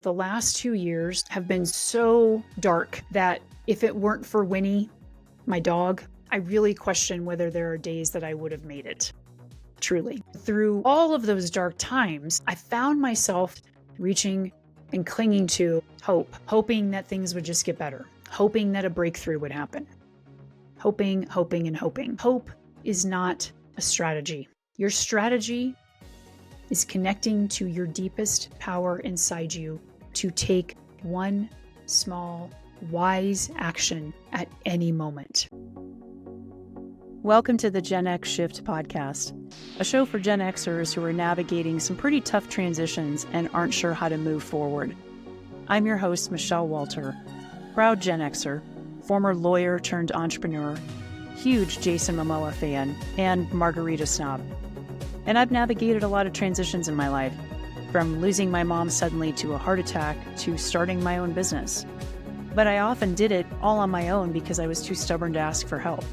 The last 2 years have been so dark that if it weren't for Winnie, my dog, I really question whether there are days that I would have made it. Truly. Through all of those dark times, I found myself reaching and clinging to hope, hoping that things would just get better, hoping that a breakthrough would happen. Hoping, and hoping. Hope is not a strategy. Your strategy is connecting to your deepest power inside you to take one small, wise action at any moment. Welcome to the Gen X Shift podcast, a show for Gen Xers who are navigating some pretty tough transitions and aren't sure how to move forward. I'm your host, Michelle Walter, proud Gen Xer, former lawyer turned entrepreneur, huge Jason Momoa fan, and margarita snob. And I've navigated a lot of transitions in my life, from losing my mom suddenly to a heart attack to starting my own business. But I often did it all on my own because I was too stubborn to ask for help.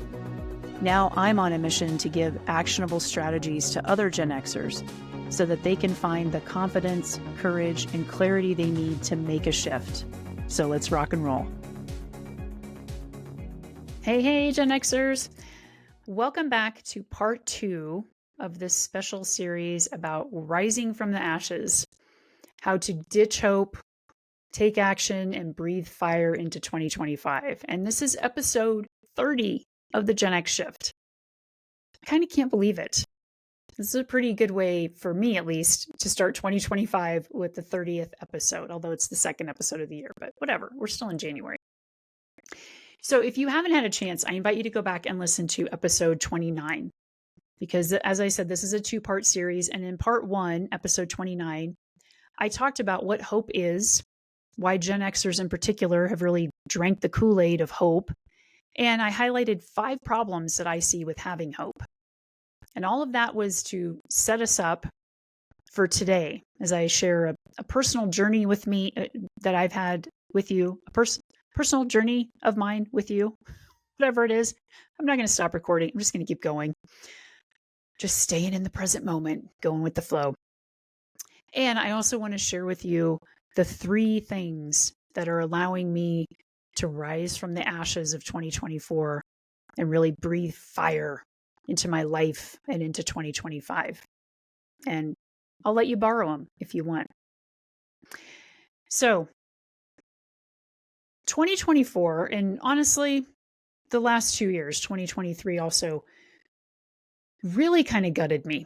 Now I'm on a mission to give actionable strategies to other Gen Xers so that they can find the confidence, courage, and clarity they need to make a shift. So let's rock and roll. Hey, Gen Xers. Welcome back to part 2 of this special series about rising from the ashes, how to ditch hope, take action, and breathe fire into 2025. And this is episode 30 of the Gen X Shift. I kind of can't believe it. This is a pretty good way, for me at least, to start 2025 with the 30th episode, although it's the second episode of the year, but whatever, we're still in January. So if you haven't had a chance, I invite you to go back and listen to episode 29. Because as I said, this is a 2-part series. And in part 1, episode 29, I talked about what hope is, why Gen Xers in particular have really drank the Kool-Aid of hope. And I highlighted 5 problems that I see with having hope. And all of that was to set us up for today, as I share a personal journey with me that I've had with you, a personal journey of mine with you, whatever it is. I'm not going to stop recording. I'm just going to keep going. Just staying in the present moment, going with the flow. And I also want to share with you the 3 things that are allowing me to rise from the ashes of 2024 and really breathe fire into my life and into 2025. And I'll let you borrow them if you want. So 2024, and honestly, the last 2 years, 2023 also, really kind of gutted me.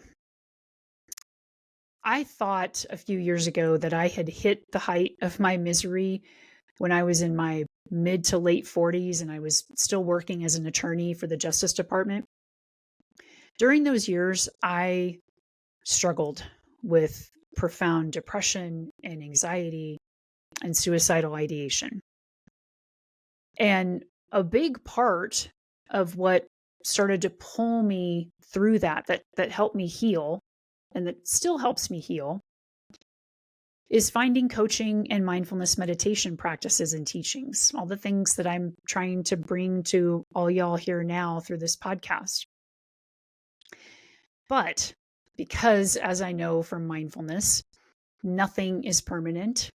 I thought a few years ago that I had hit the height of my misery when I was in my mid to late 40s and I was still working as an attorney for the Justice Department. During those years, I struggled with profound depression and anxiety and suicidal ideation. And a big part of what started to pull me through that helped me heal, and that still helps me heal, is finding coaching and mindfulness meditation practices and teachings, all the things that I'm trying to bring to all y'all here now through this podcast. But because, as I know from mindfulness, nothing is permanent,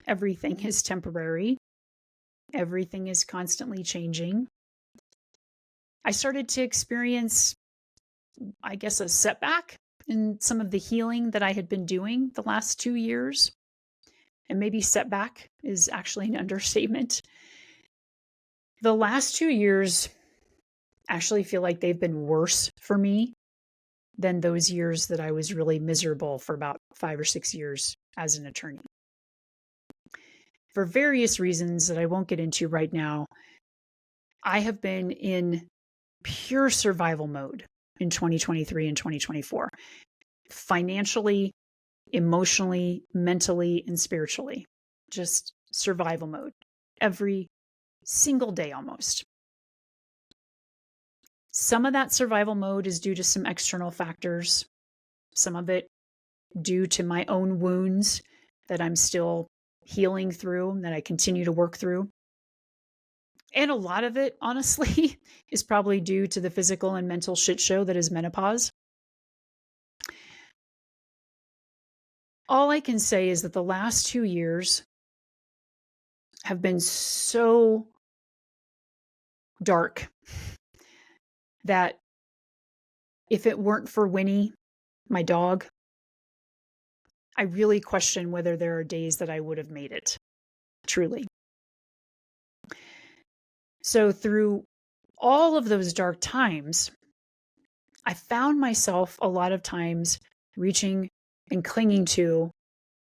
everything is temporary, everything is constantly changing, I started to experience, I guess, a setback in some of the healing that I had been doing the last 2 years. And maybe setback is actually an understatement. The last 2 years actually feel like they've been worse for me than those years that I was really miserable for about 5 or 6 years as an attorney. For various reasons that I won't get into right now, I have been in pure survival mode in 2023 and 2024. Financially, emotionally, mentally, and spiritually. Just survival mode. Every single day almost. Some of that survival mode is due to some external factors. Some of it due to my own wounds that I'm still healing through, that I continue to work through. And a lot of it, honestly, is probably due to the physical and mental shit show that is menopause. all I can say is that the last 2 years have been so dark that if it weren't for Winnie, my dog, I really question whether there are days that I would have made it, truly. So through all of those dark times, I found myself a lot of times reaching and clinging to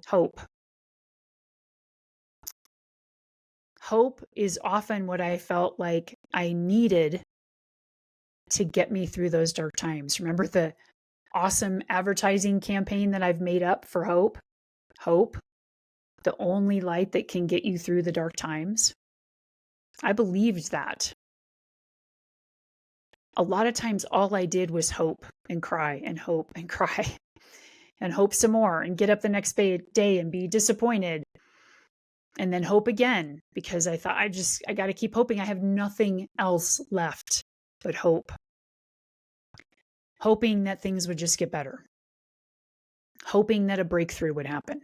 hope. Hope is often what I felt like I needed to get me through those dark times. Remember the awesome advertising campaign that I've made up for hope? Hope, the only light that can get you through the dark times. I believed that. A lot of times, all I did was hope and cry and hope and cry and hope some more and get up the next day and be disappointed and then hope again because I thought I got to keep hoping. I have nothing else left but hope. Hoping that things would just get better. Hoping that a breakthrough would happen.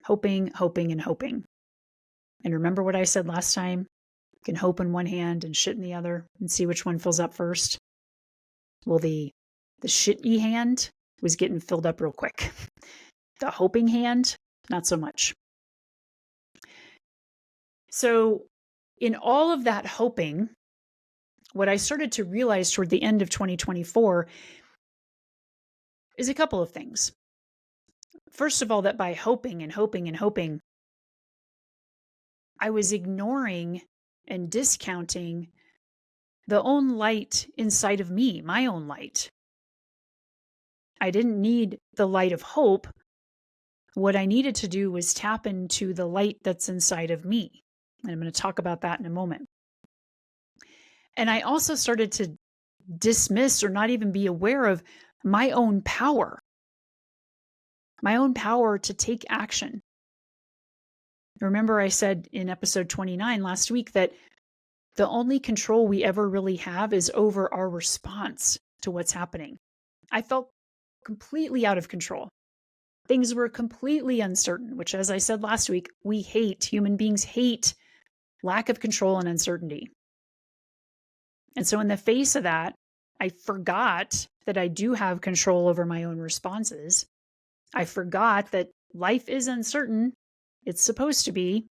Hoping, hoping, and hoping. And remember what I said last time? You can hope in one hand and shit in the other and see which one fills up first. Well, the shitty hand was getting filled up real quick. The hoping hand, not so much. So in all of that hoping, what I started to realize toward the end of 2024 is a couple of things. First of all, that by hoping and hoping and hoping, I was ignoring and discounting the own light inside of me, my own light. I didn't need the light of hope. What I needed to do was tap into the light that's inside of me. And I'm going to talk about that in a moment. And I also started to dismiss or not even be aware of my own power to take action. Remember, I said in episode 29 last week that the only control we ever really have is over our response to what's happening. I felt completely out of control. Things were completely uncertain, which, as I said last week, we hate. Human beings hate lack of control and uncertainty. And so in the face of that, I forgot that I do have control over my own responses. I forgot that life is uncertain. It's supposed to be.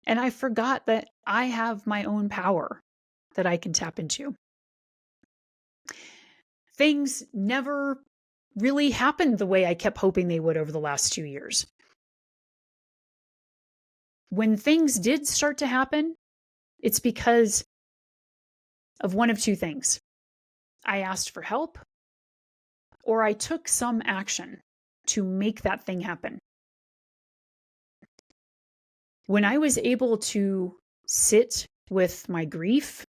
And I forgot that I have my own power that I can tap into. Things never really happened the way I kept hoping they would over the last 2 years. When things did start to happen, it's because of one of two things. I asked for help, or I took some action to make that thing happen. When I was able to sit with my grief,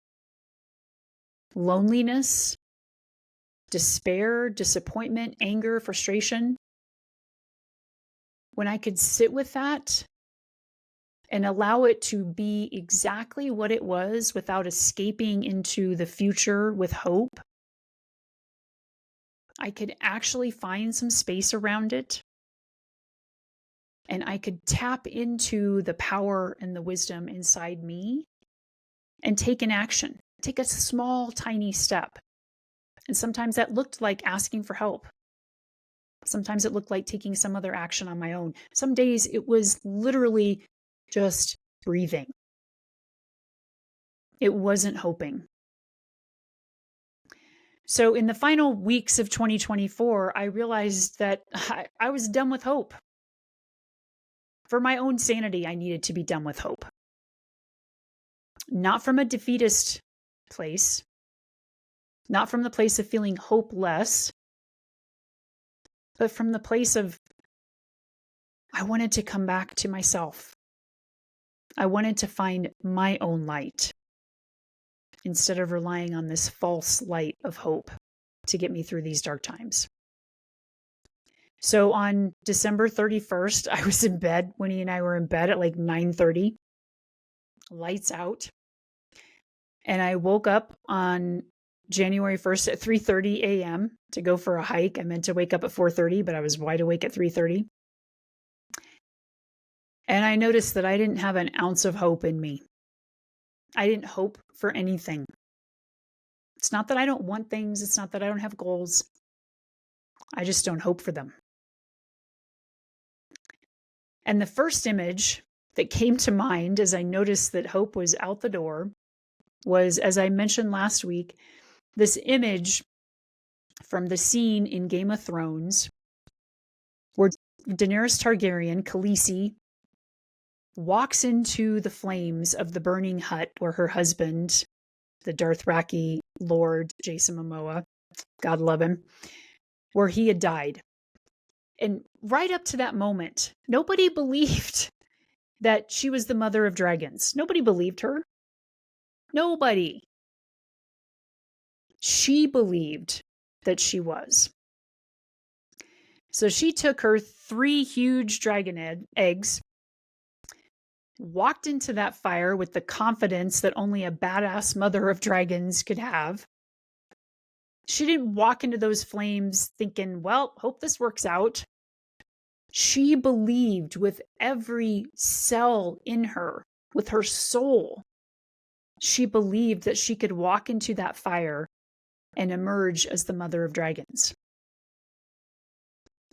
loneliness, despair, disappointment, anger, frustration, when I could sit with that and allow it to be exactly what it was without escaping into the future with hope, I could actually find some space around it. And I could tap into the power and the wisdom inside me and take an action, take a small, tiny step. And sometimes that looked like asking for help. Sometimes it looked like taking some other action on my own. Some days it was literally just breathing. It wasn't hoping. So in the final weeks of 2024, I realized that I was done with hope. For my own sanity, I needed to be done with hope. Not from a defeatist place, not from the place of feeling hopeless, but from the place of I wanted to come back to myself. I wanted to find my own light instead of relying on this false light of hope to get me through these dark times. So on December 31st, I was in bed. Winnie and I were in bed at like 9:30, lights out. And I woke up on January 1st at 3:30 a.m. to go for a hike. I meant to wake up at 4:30, but I was wide awake at 3:30. And I noticed that I didn't have an ounce of hope in me. I didn't hope for anything. It's not that I don't want things. It's not that I don't have goals. I just don't hope for them. And the first image that came to mind as I noticed that hope was out the door was, as I mentioned last week, this image from the scene in Game of Thrones where Daenerys Targaryen, Khaleesi, walks into the flames of the burning hut where her husband, the Dothraki Lord Jason Momoa, God love him, where he had died. And right up to that moment, nobody believed that she was the mother of dragons. Nobody believed her. Nobody. She believed that she was. So she took her 3 huge dragon eggs, walked into that fire with the confidence that only a badass mother of dragons could have. She didn't walk into those flames thinking, well, hope this works out. She believed with every cell in her, with her soul. She believed that she could walk into that fire and emerge as the mother of dragons.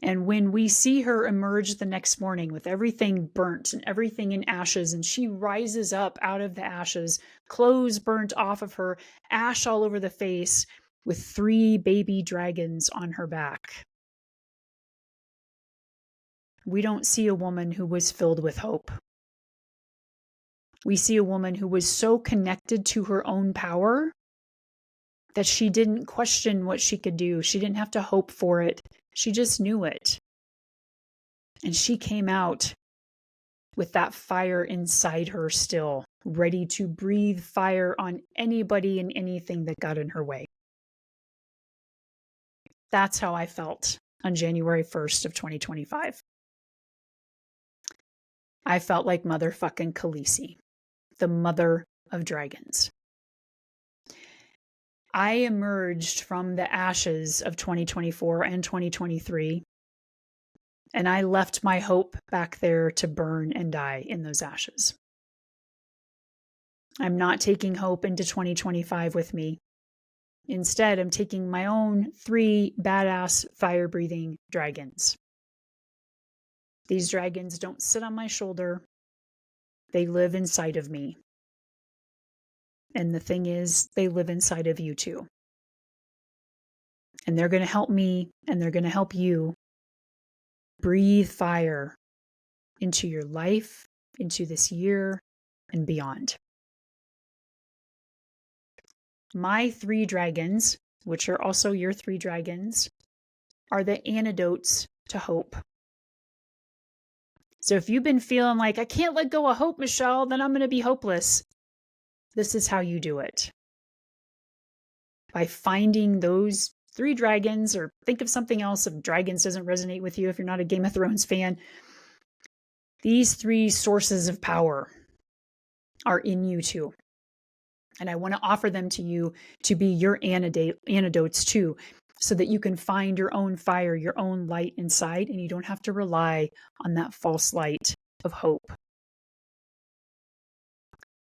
And when we see her emerge the next morning with everything burnt and everything in ashes, and she rises up out of the ashes, clothes burnt off of her, ash all over the face, with 3 baby dragons on her back. We don't see a woman who was filled with hope. We see a woman who was so connected to her own power that she didn't question what she could do. She didn't have to hope for it. She just knew it. And she came out with that fire inside her still, ready to breathe fire on anybody and anything that got in her way. That's how I felt on January 1st of 2025. I felt like motherfucking Khaleesi, the mother of dragons. I emerged from the ashes of 2024 and 2023, and I left my hope back there to burn and die in those ashes. I'm not taking hope into 2025 with me. Instead, I'm taking my own 3 badass fire-breathing dragons. These dragons don't sit on my shoulder. They live inside of me. And the thing is, they live inside of you too. And they're going to help me, and they're going to help you breathe fire into your life, into this year, and beyond. My 3 dragons, which are also your 3 dragons, are the antidotes to hope. So if you've been feeling like, I can't let go of hope, Michelle, then I'm going to be hopeless. This is how you do it. By finding those 3 dragons, or think of something else if dragons doesn't resonate with you, if you're not a Game of Thrones fan. These 3 sources of power are in you too. And I want to offer them to you to be your antidotes too, so that you can find your own fire, your own light inside, and you don't have to rely on that false light of hope.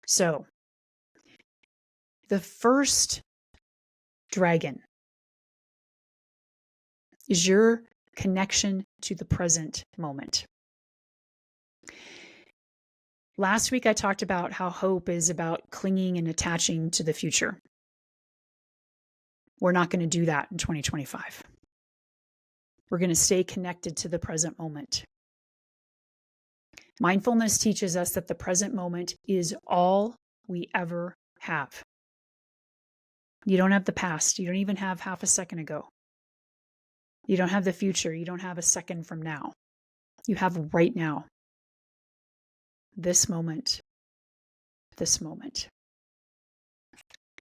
So, the first dragon is your connection to the present moment. Last week, I talked about how hope is about clinging and attaching to the future. We're not going to do that in 2025. We're going to stay connected to the present moment. Mindfulness teaches us that the present moment is all we ever have. You don't have the past. You don't even have half a second ago. You don't have the future. You don't have a second from now. You have right now. This moment. This moment.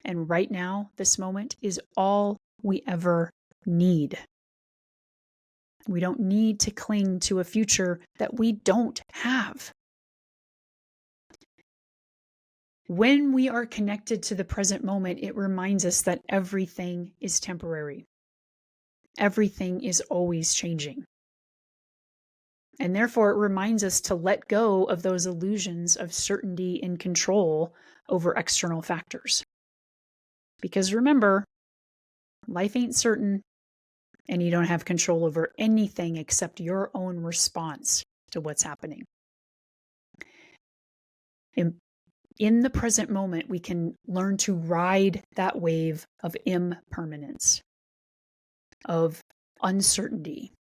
And right now, this moment is all we ever need. We don't need to cling to a future that we don't have. When we are connected to the present moment, it reminds us that everything is temporary. Everything is always changing. And therefore, it reminds us to let go of those illusions of certainty and control over external factors. Because remember, life ain't certain, and you don't have control over anything except your own response to what's happening. In the present moment, we can learn to ride that wave of impermanence, of uncertainty,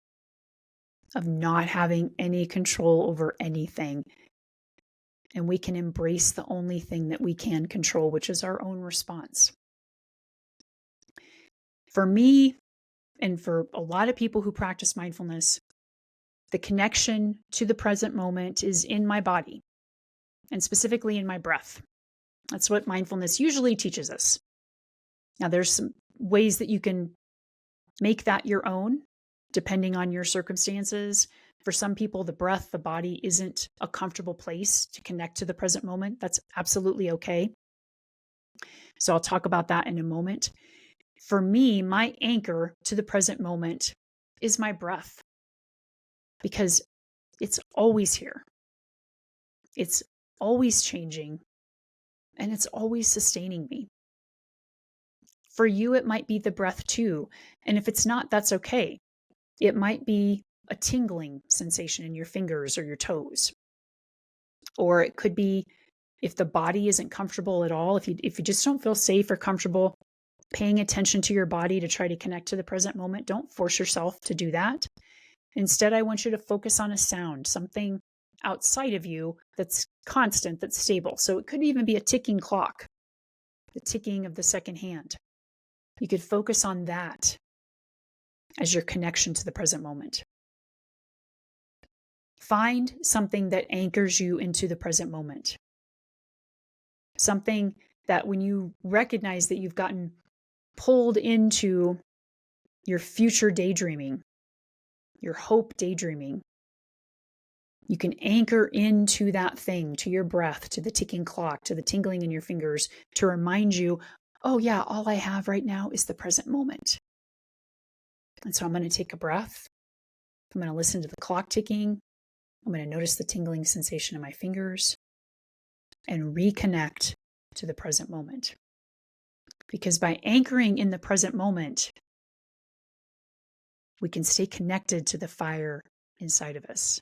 of not having any control over anything. And we can embrace the only thing that we can control, which is our own response. For me, and for a lot of people who practice mindfulness, the connection to the present moment is in my body, and specifically in my breath. That's what mindfulness usually teaches us. Now, there's some ways that you can make that your own, depending on your circumstances. For some people, the breath, the body isn't a comfortable place to connect to the present moment. That's absolutely okay. So I'll talk about that in a moment. For me, my anchor to the present moment is my breath, because it's always here. It's always changing, and it's always sustaining me. For you, it might be the breath too. And if it's not, that's okay. It might be a tingling sensation in your fingers or your toes. Or it could be, if the body isn't comfortable at all, if you just don't feel safe or comfortable paying attention to your body to try to connect to the present moment, don't force yourself to do that. Instead, I want you to focus on a sound, something outside of you that's constant, that's stable. So it could even be a ticking clock, the ticking of the second hand. You could focus on that as your connection to the present moment. Find something that anchors you into the present moment. Something that when you recognize that you've gotten pulled into your future daydreaming, your hope daydreaming, you can anchor into that thing, to your breath, to the ticking clock, to the tingling in your fingers, to remind you, oh yeah, all I have right now is the present moment. And so I'm going to take a breath. I'm going to listen to the clock ticking. I'm going to notice the tingling sensation in my fingers and reconnect to the present moment. Because by anchoring in the present moment, we can stay connected to the fire inside of us.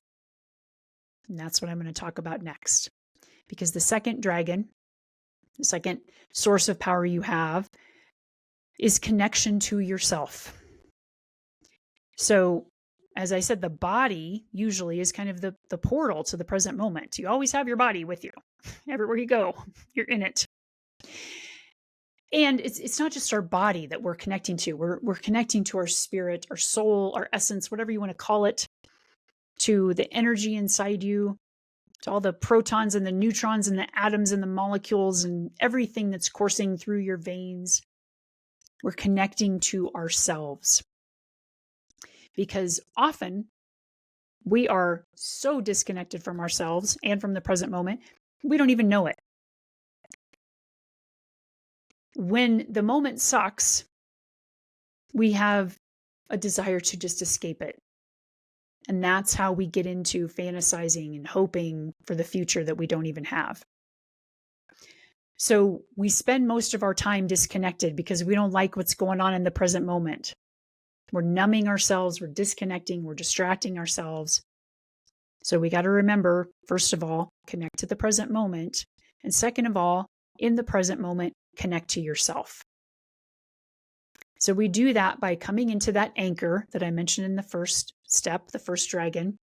And that's what I'm going to talk about next. Because the second dragon, the second source of power you have, is connection to yourself. So, as I said, the body usually is kind of the portal to the present moment. You always have your body with you. Everywhere you go, you're in it. And it's not just our body that we're connecting to. We're connecting to our spirit, our soul, our essence, whatever you want to call it, to the energy inside you, to all the protons and the neutrons and the atoms and the molecules and everything that's coursing through your veins. We're connecting to ourselves. Because often we are so disconnected from ourselves and from the present moment, we don't even know it. When the moment sucks, we have a desire to just escape it. And that's how we get into fantasizing and hoping for the future that we don't even have. So we spend most of our time disconnected because we don't like what's going on in the present moment. We're numbing ourselves, we're disconnecting, we're distracting ourselves. So we got to remember, first of all, connect to the present moment. And second of all, in the present moment, connect to yourself. So we do that by coming into that anchor that I mentioned in the first step, the first dragon,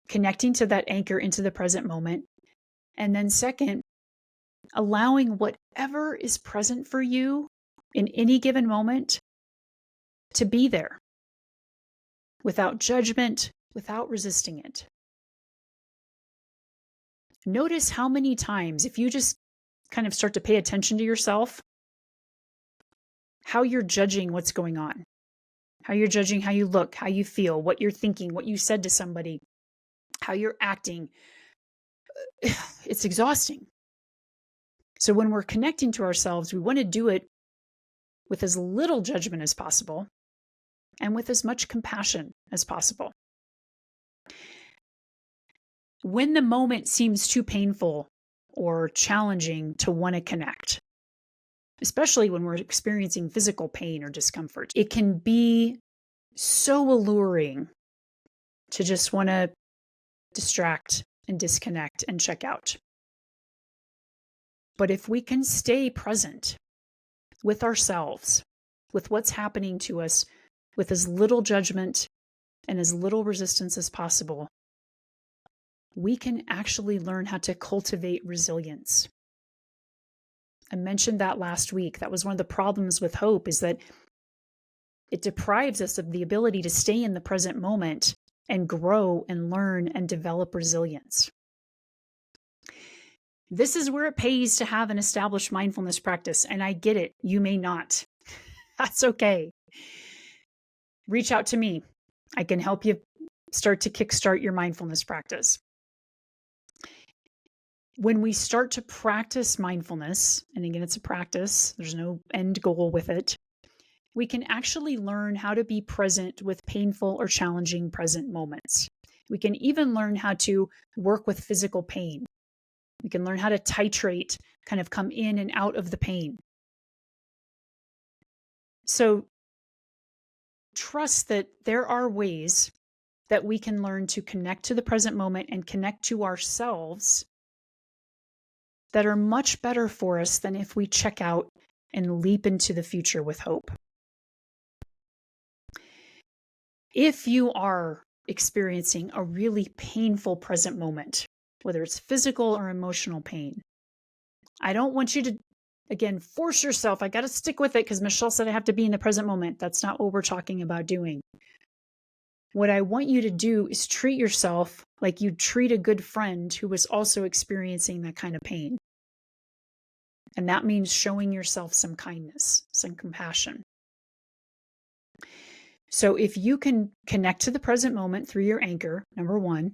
connecting to that anchor into the present moment. And then second, allowing whatever is present for you in any given moment to be there without judgment, without resisting it. Notice how many times, if you just kind of start to pay attention to yourself, how you're judging what's going on, how you're judging how you look, how you feel, what you're thinking, what you said to somebody, how you're acting. It's exhausting. So when we're connecting to ourselves, we want to do it with as little judgment as possible and with as much compassion as possible. When the moment seems too painful or challenging to want to connect, especially when we're experiencing physical pain or discomfort, it can be so alluring to just want to distract and disconnect and check out. But if we can stay present with ourselves, with what's happening to us, with as little judgment and as little resistance as possible, we can actually learn how to cultivate resilience. I mentioned that last week. That was one of the problems with hope, is that it deprives us of the ability to stay in the present moment and grow and learn and develop resilience. This is where it pays to have an established mindfulness practice. And I get it. You may not. That's okay. Reach out to me. I can help you start to kickstart your mindfulness practice. When we start to practice mindfulness, and again, it's a practice, there's no end goal with it, we can actually learn how to be present with painful or challenging present moments. We can even learn how to work with physical pain. We can learn how to titrate, kind of come in and out of the pain. So trust that there are ways that we can learn to connect to the present moment and connect to ourselves that are much better for us than if we check out and leap into the future with hope. If you are experiencing a really painful present moment, whether it's physical or emotional pain, I don't want you to, again, force yourself. I got to stick with it because Michelle said I have to be in the present moment. That's not what we're talking about doing. What I want you to do is treat yourself like you'd treat a good friend who was also experiencing that kind of pain. And that means showing yourself some kindness, some compassion. So if you can connect to the present moment through your anchor, number one,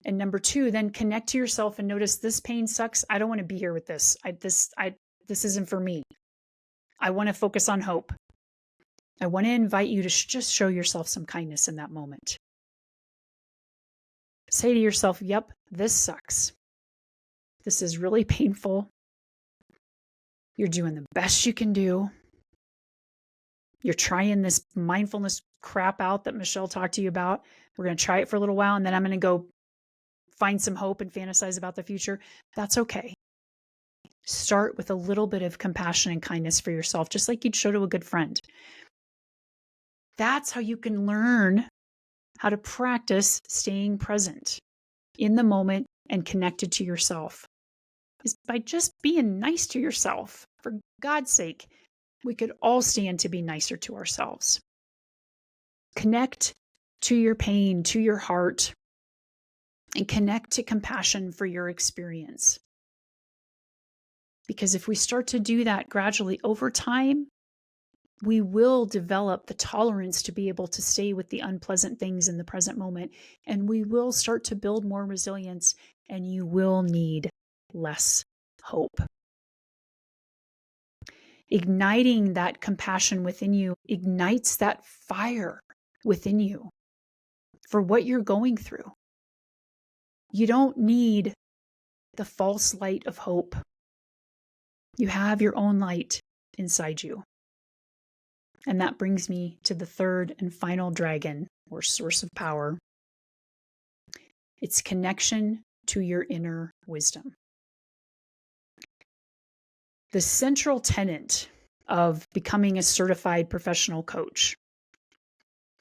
and number two, then connect to yourself and notice this pain sucks. I don't want to be here with this. This isn't for me. I want to focus on hope. I want to invite you to just show yourself some kindness in that moment. Say to yourself, yep, this sucks. This is really painful. You're doing the best you can do. You're trying this mindfulness crap out that Michelle talked to you about. We're going to try it for a little while, and then I'm going to go find some hope and fantasize about the future. That's okay. Start with a little bit of compassion and kindness for yourself, just like you'd show to a good friend. That's how you can learn how to practice staying present in the moment and connected to yourself, is by just being nice to yourself. For God's sake, we could all stand to be nicer to ourselves. Connect to your pain, to your heart, and connect to compassion for your experience. Because if we start to do that gradually over time, we will develop the tolerance to be able to stay with the unpleasant things in the present moment, and we will start to build more resilience, and you will need less hope. Igniting that compassion within you ignites that fire within you for what you're going through. You don't need the false light of hope. You have your own light inside you. And that brings me to the third and final dragon, or source of power. It's connection to your inner wisdom. The central tenet of becoming a certified professional coach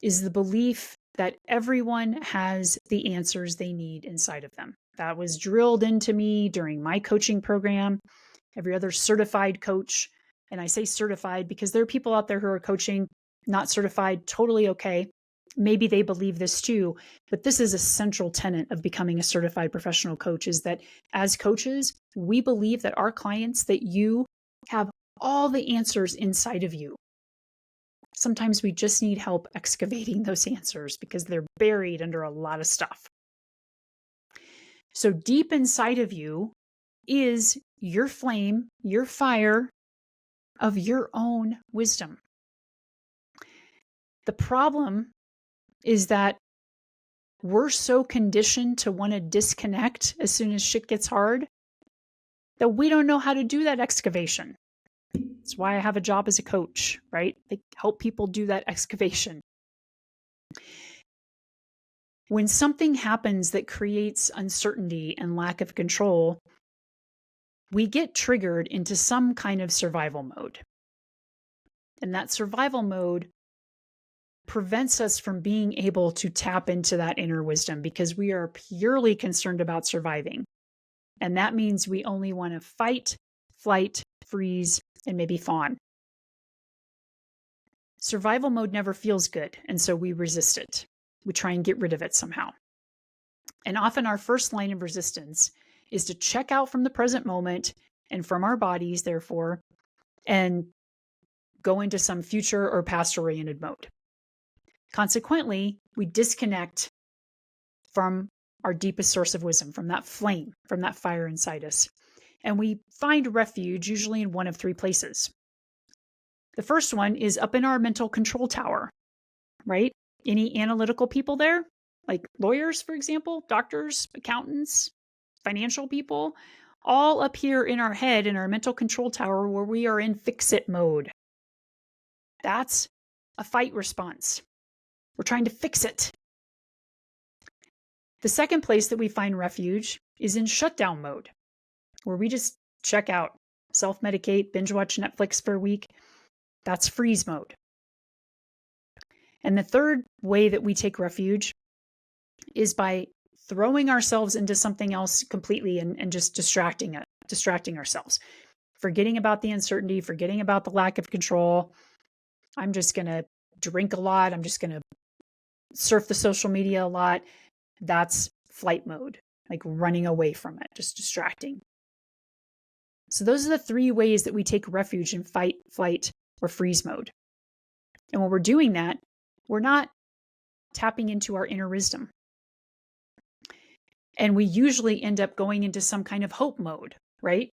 is the belief that everyone has the answers they need inside of them. That was drilled into me during my coaching program. Every other certified coach, and I say certified because there are people out there who are coaching, not certified, totally okay. Maybe they believe this too, but this is a central tenet of becoming a certified professional coach, is that as coaches, we believe that our clients, that you have all the answers inside of you. Sometimes we just need help excavating those answers because they're buried under a lot of stuff. So deep inside of you is your flame, your fire of your own wisdom. The problem is that we're so conditioned to want to disconnect as soon as shit gets hard that we don't know how to do that excavation. That's why I have a job as a coach, right? They help people do that excavation. When something happens that creates uncertainty and lack of control, we get triggered into some kind of survival mode. And that survival mode prevents us from being able to tap into that inner wisdom because we are purely concerned about surviving. And that means we only want to fight, flight, freeze, and maybe fawn. Survival mode never feels good, and so we resist it. We try and get rid of it somehow. And often our first line of resistance is to check out from the present moment and from our bodies, therefore, and go into some future or past-oriented mode. Consequently, we disconnect from our deepest source of wisdom, from that flame, from that fire inside us. And we find refuge usually in one of three places. The first one is up in our mental control tower, right? Any analytical people there? Like lawyers, for example, doctors, accountants, financial people, all up here in our head, in our mental control tower, where we are in fix-it mode. That's a fight response. We're trying to fix it. The second place that we find refuge is in shutdown mode, where we just check out, self-medicate, binge watch Netflix for a week. That's freeze mode. And the third way that we take refuge is by throwing ourselves into something else completely and just distracting ourselves, forgetting about the uncertainty, forgetting about the lack of control. I'm just going to drink a lot. I'm just going to surf the social media a lot. That's flight mode, like running away from it, just distracting. So those are the three ways that we take refuge in fight, flight, or freeze mode. And when we're doing that, we're not tapping into our inner wisdom. And we usually end up going into some kind of hope mode, right?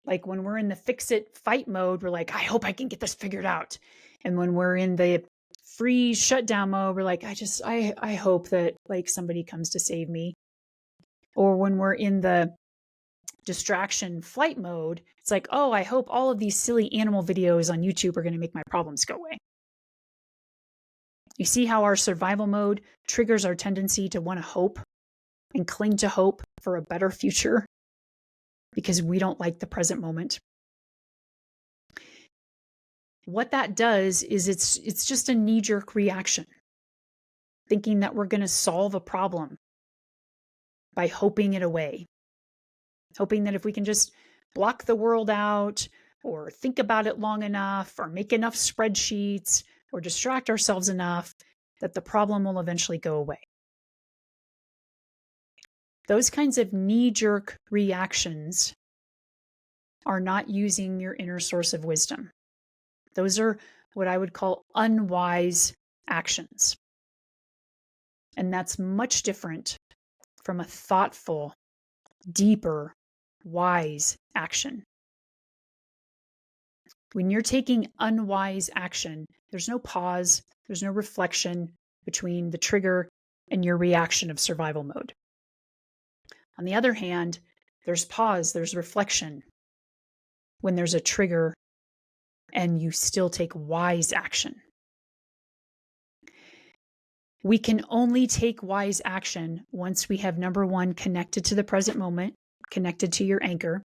Like when we're in the fix it fight mode, we're like, I hope I can get this figured out. And when we're in the freeze shutdown mode, we're like, I hope that like somebody comes to save me. Or when we're in the distraction flight mode, it's like, oh, I hope all of these silly animal videos on YouTube are going to make my problems go away. You see how our survival mode triggers our tendency to want to hope and cling to hope for a better future because we don't like the present moment. What that does is it's just a knee-jerk reaction, thinking that we're going to solve a problem by hoping it away, hoping that if we can just block the world out or think about it long enough or make enough spreadsheets or distract ourselves enough that the problem will eventually go away. Those kinds of knee-jerk reactions are not using your inner source of wisdom. Those are what I would call unwise actions. And that's much different from a thoughtful, deeper, wise action. When you're taking unwise action, there's no pause, there's no reflection between the trigger and your reaction of survival mode. On the other hand, there's pause, there's reflection when there's a trigger and you still take wise action. We can only take wise action once we have, number one, connected to the present moment, connected to your anchor,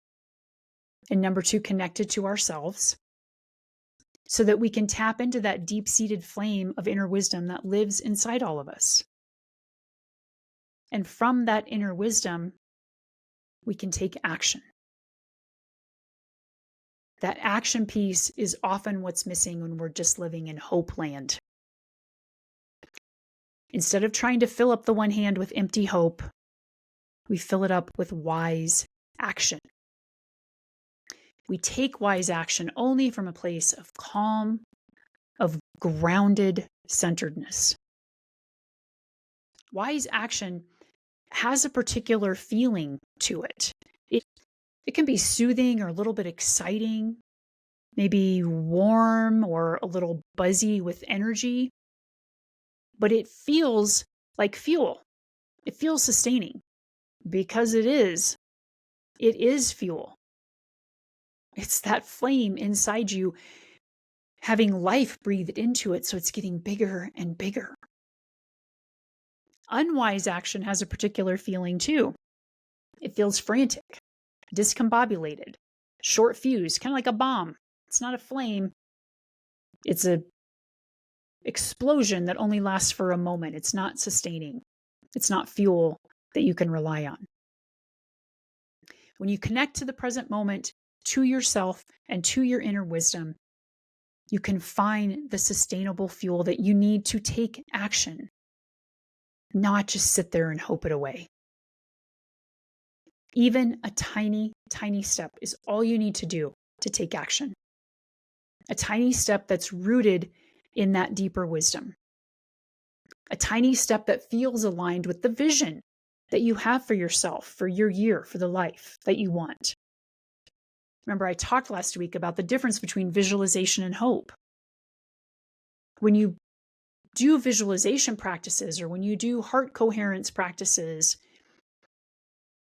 and number two, connected to ourselves, so that we can tap into that deep-seated flame of inner wisdom that lives inside all of us. And from that inner wisdom, we can take action. That action piece is often what's missing when we're just living in hope land. Instead of trying to fill up the one hand with empty hope, we fill it up with wise action. We take wise action only from a place of calm, of grounded centeredness. Wise action has a particular feeling to it. It can be soothing or a little bit exciting, maybe warm or a little buzzy with energy, but it feels like fuel. It feels sustaining because it is. It is fuel. It's that flame inside you having life breathed into it, so it's getting bigger and bigger. Unwise action has a particular feeling too. It feels frantic, discombobulated, short fuse, kind of like a bomb. It's not a flame. It's a explosion that only lasts for a moment. It's not sustaining. It's not fuel that you can rely on. When you connect to the present moment, to yourself and to your inner wisdom, you can find the sustainable fuel that you need to take action, not just sit there and hope it away. Even a tiny, tiny step is all you need to do to take action. A tiny step that's rooted in that deeper wisdom. A tiny step that feels aligned with the vision that you have for yourself, for your year, for the life that you want. Remember, I talked last week about the difference between visualization and hope. When you do visualization practices or when you do heart coherence practices,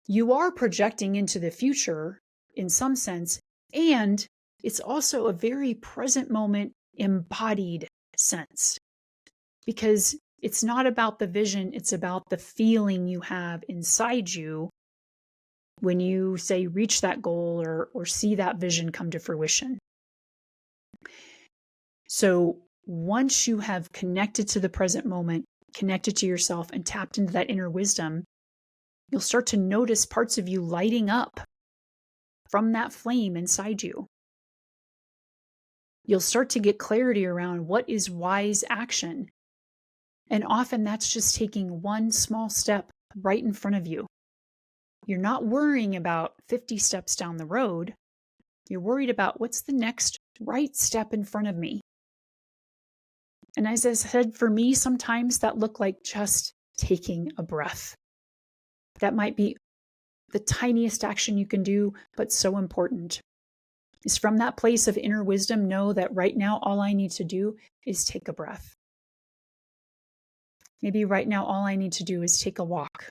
you are projecting into the future in some sense, and it's also a very present moment embodied sense, because it's not about the vision, it's about the feeling you have inside you when you say reach that goal or see that vision come to fruition. So once you have connected to the present moment, connected to yourself and tapped into that inner wisdom, you'll start to notice parts of you lighting up from that flame inside you. You'll start to get clarity around what is wise action. And often that's just taking one small step right in front of you. You're not worrying about 50 steps down the road. You're worried about what's the next right step in front of me. And as I said, for me, sometimes that looked like just taking a breath. That might be the tiniest action you can do, but so important. Is from that place of inner wisdom, know that right now all I need to do is take a breath. Maybe right now all I need to do is take a walk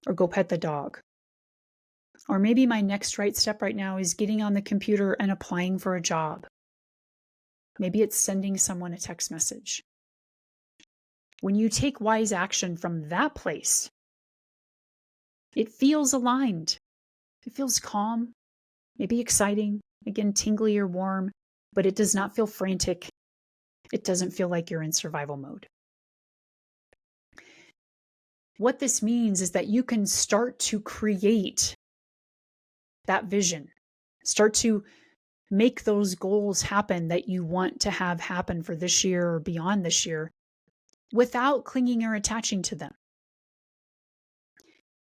or go pet the dog. Or maybe my next right step right now is getting on the computer and applying for a job. Maybe it's sending someone a text message. When you take wise action from that place, it feels aligned. It feels calm, maybe exciting, again, tingly or warm, but it does not feel frantic. It doesn't feel like you're in survival mode. What this means is that you can start to create that vision, start to make those goals happen that you want to have happen for this year or beyond this year without clinging or attaching to them.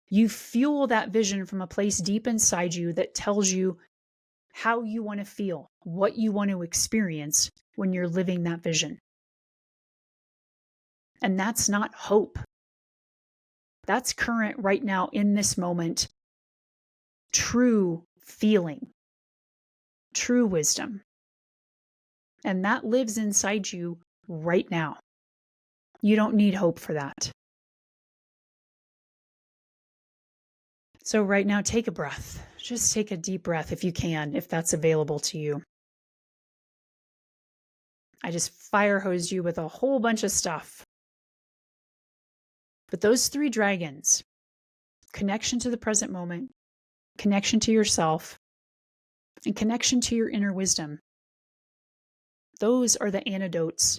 You fuel that vision from a place deep inside you that tells you how you want to feel, what you want to experience when you're living that vision. And that's not hope. That's current right now in this moment, true feeling, true wisdom. And that lives inside you right now. You don't need hope for that. So right now, take a breath. Just take a deep breath if you can, if that's available to you. I just fire hosed you with a whole bunch of stuff. But those 3 dragons, connection to the present moment, connection to yourself, and connection to your inner wisdom, those are the antidotes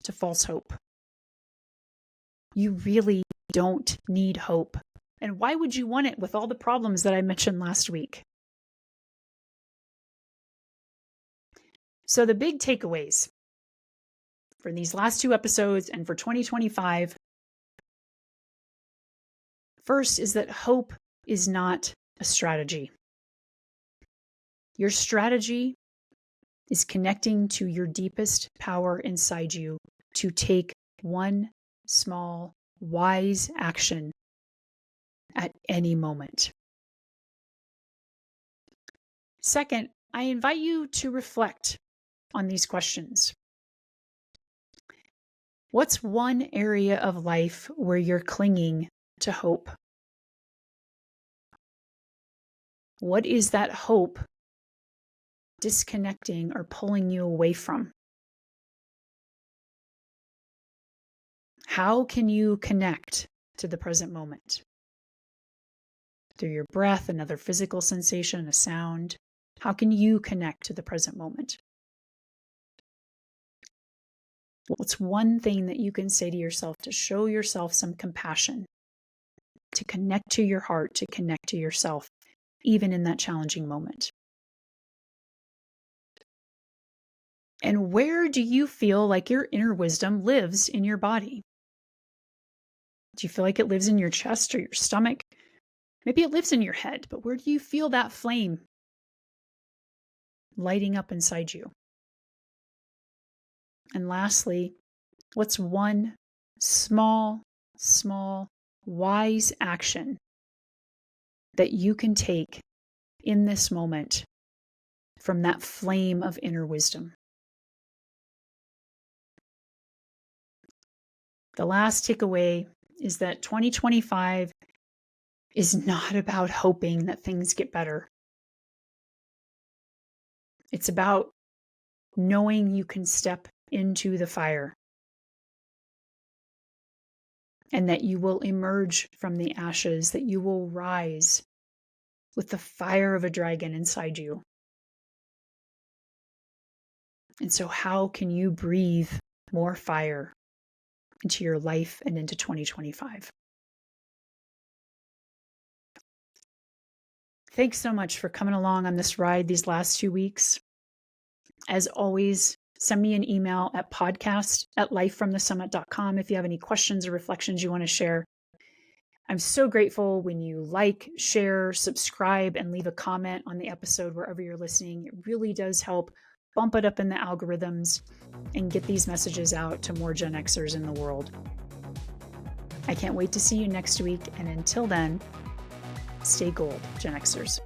to false hope. You really don't need hope. And why would you want it with all the problems that I mentioned last week? So the big takeaways for these last 2 episodes and for 2025, first is that hope is not a strategy. Your strategy is connecting to your deepest power inside you to take one small, wise action at any moment. Second, I invite you to reflect on these questions. What's one area of life where you're clinging to hope? What is that hope disconnecting or pulling you away from? How can you connect to the present moment? Through your breath, another physical sensation, a sound. How can you connect to the present moment? What's one thing that you can say to yourself to show yourself some compassion, to connect to your heart, to connect to yourself, even in that challenging moment? And where do you feel like your inner wisdom lives in your body? Do you feel like it lives in your chest or your stomach? Maybe it lives in your head, but where do you feel that flame lighting up inside you? And lastly, what's one small, wise action that you can take in this moment from that flame of inner wisdom? The last takeaway is that 2025 is not about hoping that things get better. It's about knowing you can step into the fire and that you will emerge from the ashes, that you will rise with the fire of a dragon inside you. And so, how can you breathe more fire into your life and into 2025? Thanks so much for coming along on this ride these last 2 weeks. As always, send me an email at podcast@lifefromthesummit.com if you have any questions or reflections you want to share. I'm so grateful when you like, share, subscribe, and leave a comment on the episode wherever you're listening. It really does help bump it up in the algorithms and get these messages out to more Gen Xers in the world. I can't wait to see you next week. And until then, stay gold, Gen Xers.